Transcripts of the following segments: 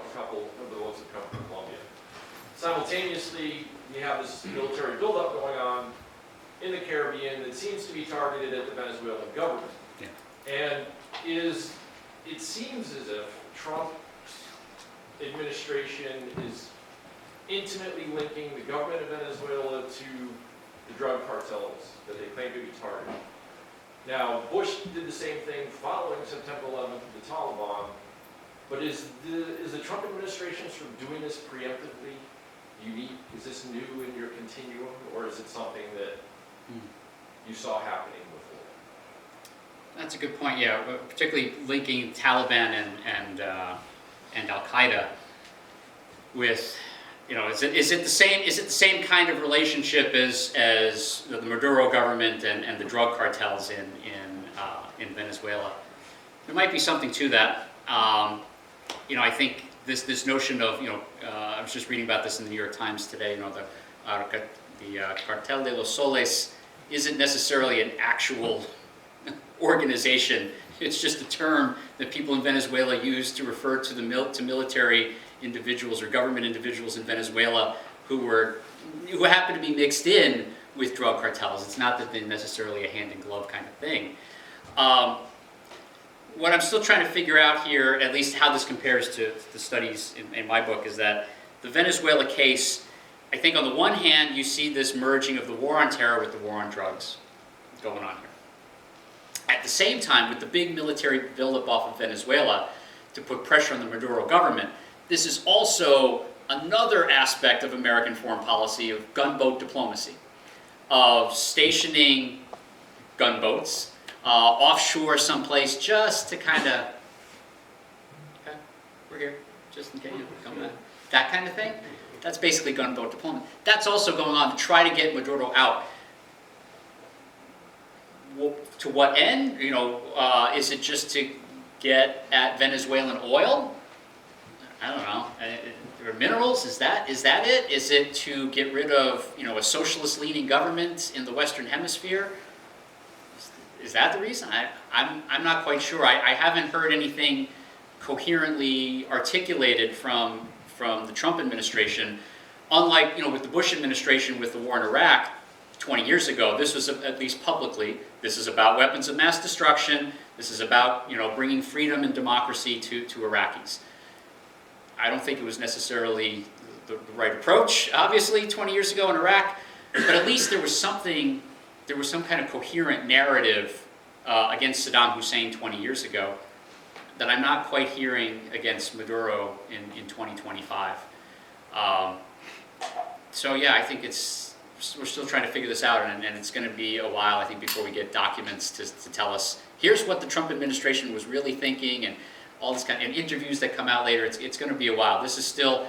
a couple of the ones that come from Colombia. Simultaneously, you have this military buildup going on in the Caribbean that seems to be targeted at the Venezuelan government. Yeah. And it seems as if Trump's administration is intimately linking the government of Venezuela to the drug cartels that they claim to be targeting. Now, Bush did the same thing following September 11th with the Taliban, but is the Trump administration sort of doing this preemptively unique? Is this new in your continuum, or is it something that you saw happening before? That's a good point. Yeah, particularly linking Taliban and Al Qaeda with, is it the same kind of relationship as the Maduro government and the drug cartels in Venezuela? There might be something to that. I think this notion of I was just reading about this in the New York Times today. The Cartel de los Soles isn't necessarily an actual organization. It's just a term that people in Venezuela use to refer to to military individuals or government individuals in Venezuela who happen to be mixed in with drug cartels. It's not that they're necessarily a hand-in-glove kind of thing. What I'm still trying to figure out here, at least how this compares to the studies in my book, is that the Venezuela case, I think on the one hand, you see this merging of the war on terror with the war on drugs going on here. At the same time, with the big military buildup off of Venezuela to put pressure on the Maduro government, this is also another aspect of American foreign policy of gunboat diplomacy, of stationing gunboats offshore someplace just to kind of, okay, we're here, just in case you come back. That kind of thing. That's basically gunboat diplomacy. That's also going on to try to get Maduro out. To what end? Is it just to get at Venezuelan oil? I don't know. Or minerals? Is that it? Is it to get rid of a socialist-leaning government in the Western Hemisphere? Is that the reason? I'm not quite sure. I haven't heard anything coherently articulated from the Trump administration. Unlike with the Bush administration with the war in Iraq 20 years ago, this was, at least publicly, this is about weapons of mass destruction. This is about bringing freedom and democracy to Iraqis. I don't think it was necessarily the right approach, obviously, 20 years ago in Iraq, but at least there was some kind of coherent narrative against Saddam Hussein 20 years ago that I'm not quite hearing against Maduro in 2025. So yeah, I think we're still trying to figure this out, and it's going to be a while, I think, before we get documents to tell us, here's what the Trump administration was really thinking, and all this kind of interviews that come out later. It's going to be a while. This is still,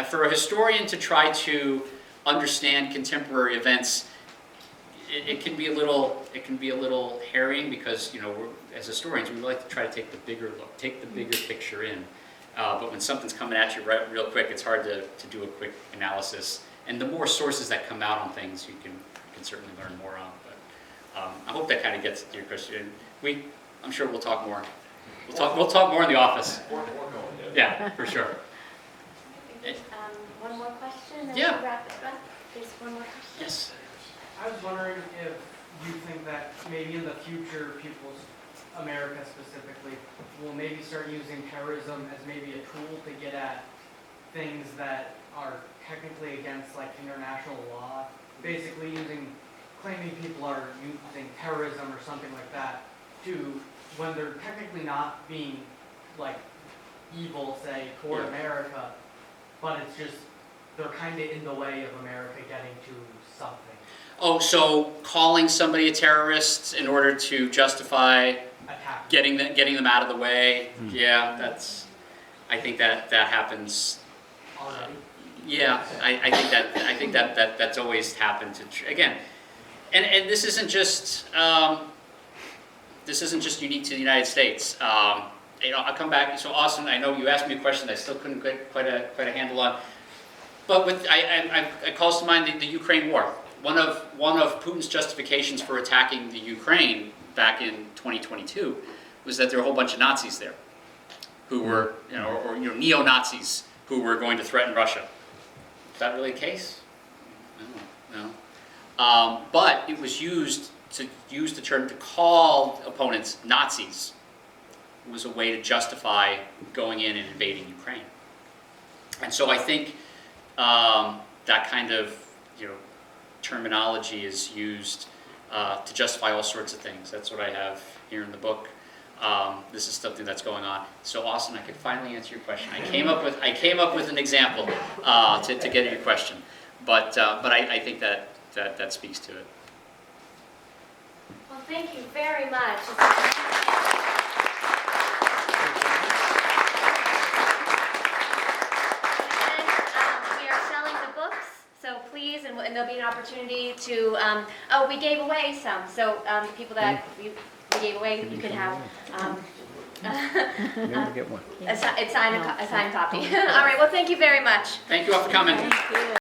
for a historian to try to understand contemporary events, it can be a little harrowing because as historians we like to try to take the bigger look, take the bigger picture in. But when something's coming at you real quick, it's hard to do a quick analysis. And the more sources that come out on things, you can certainly learn more on. But I hope that kind of gets to your question. I'm sure we'll talk more. We'll talk more in the office. Yeah, for sure. One more question and Yeah. we'll wrap it up. There's one more question. Yes. I was wondering if you think that maybe in the future, America specifically, will maybe start using terrorism as maybe a tool to get at things that are technically against international law. Basically claiming people are using terrorism or something like that when they're technically not being evil, say, toward America, but it's just they're kind of in the way of America getting to something. Oh, so calling somebody a terrorist in order to justify Attack. getting them out of the way? Yeah, I think that happens. Already. Yeah, I think that's always happened again, and this isn't just unique to the United States. I'll come back. So Austin, I know you asked me a question that I still couldn't get quite a handle on, but it calls to mind the Ukraine war. One of Putin's justifications for attacking the Ukraine back in 2022 was that there were a whole bunch of Nazis there. who were, or neo-Nazis who were going to threaten Russia. Is that really the case? No. But it was used to use the term to call opponents Nazis. It was a way to justify going in and invading Ukraine. And so I think that kind of terminology is used to justify all sorts of things. That's what I have here in the book. This is something that's going on. So Austin, I could finally answer your question. I came up with an example to get at your question, but I think that speaks to it. Well, thank you very much. We are selling the books, so please, and there'll be an opportunity to, we gave away some, so the people that we gave away, you can have Get one. a signed copy. All right, well, thank you very much. Thank you all for coming. Thank you.